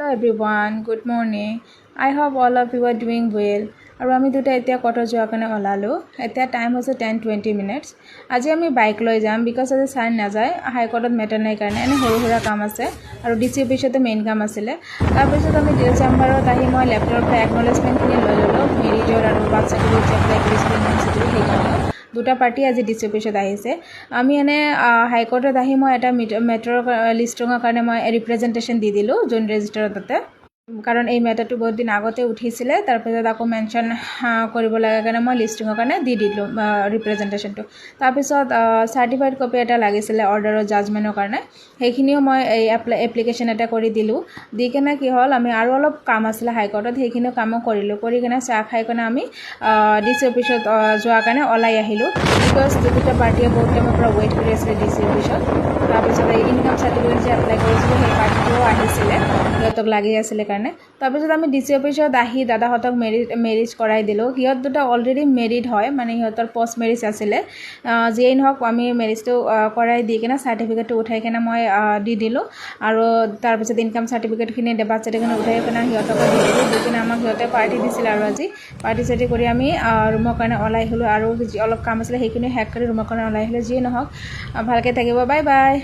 Hello everyone, good morning. I hope all of you are doing well. আৰু আমি দুটা এতিয়া কটো যোৱাৰ কাৰণে ওলালোঁ। এতিয়া টাইম হৈছে 10-20 মিনিটছ। আজি আমি বাইক লৈ যাম বিকজ আজি চাইন নাযায়, হাইকোৰ্টত মেটাৰ নাই কাৰণে এনে সৰু সুৰা কাম আছে আৰু ডি চি অফিচতে মেইন কাম আছিলে। তাৰপিছত আমি ডিএল চেম্বাৰত আহি মই লেপটপৰ পৰা একনলেজমেণ্টখিনি লৈ ল'লোঁ, মেৰিটৰ আৰু বাৰ্থ চাৰ্টিফিকেট যে এপ্লাই কৰিছিলোঁ ইউনিভাৰ্চিটিৰ সেইকাৰণে। দুটা পাৰ্টি আজি ডি চি অফিচত আহিছে। আমি এনে হাইকোৰ্টত আহি মই এটা মেট্ৰৰ লিষ্টিঙৰ কাৰণে মই ৰিপ্ৰেজেণ্টেশ্যন দি দিলোঁ যোন ৰেজিষ্টাৰৰ তাতে, কাৰণ এই মেটাৰটো বহুত দিন আগতে উঠিছিলে। তাৰপিছত আকৌ মেনশ্যন কৰিব লাগে কাৰণে মই লিষ্টিঙৰ কাৰণে দি দিলোঁ ৰিপ্ৰেজেণ্টেশ্যনটো। তাৰপিছত চাৰ্টিফাইড কপি এটা লাগিছিলে অৰ্ডাৰৰ জাজমেণ্টৰ কাৰণে, সেইখিনিও মই এই এপ্লিকেশ্যন এটা কৰি দিলোঁ। দি কেনে কি হ'ল, আমি আৰু অলপ কাম আছিলে হাইকোৰ্টত, সেইখিনিও কামো কৰিলোঁ। কৰি কেনে চাহ খাই কেনে আমি ডি চি অফিচত যোৱাৰ কাৰণে ওলাই আহিলোঁ বিকজ দুটা পাৰ্টিয়ে বহুত টাইমৰ পৰা ৱেইট কৰি আছিলে ডি চি অফিচত। তাৰপিছত এই ইনকাম চাৰ্টিফিকেট যে এপ্লাই কৰিছিলোঁ সেই পাৰ্টিটোও আহিছিলে, সিহঁতক লাগি আছিলে কাৰণে। তাৰপিছত আমি ডি চি অফিচত আহি দাদাহঁতক মেৰিজ কৰাই দিলোঁ। সিহঁত দুটা অলৰেডি মেৰিড হয়, মানে সিহঁতৰ পষ্ট মেৰিজ আছিলে। যিয়েই নহওক আমি মেৰিজটো কৰাই দি কিনে চাৰ্টিফিকেটটো উঠাই কিনে মই দি দিলোঁ। আৰু তাৰপিছত ইনকাম চাৰ্টিফিকেটখিনি বাৰ্থ চাৰ্টিফিকেট উঠাই কিনে সিহঁতকো দি দিলোঁ। দি কিনে আমাক সিহঁতে পাৰ্টি দিছিলে আৰু আজি পাৰ্টি চাৰ্টি কৰি আমি ৰুমৰ কাৰণে ওলাই আহিলোঁ। আৰু অলপ কাম আছিলে সেইখিনি শেষ কৰি ৰুমৰ কাৰণে ওলাই আহিলোঁ। যিয়ে নহওক ভালকৈ থাকিব, বাই বাই।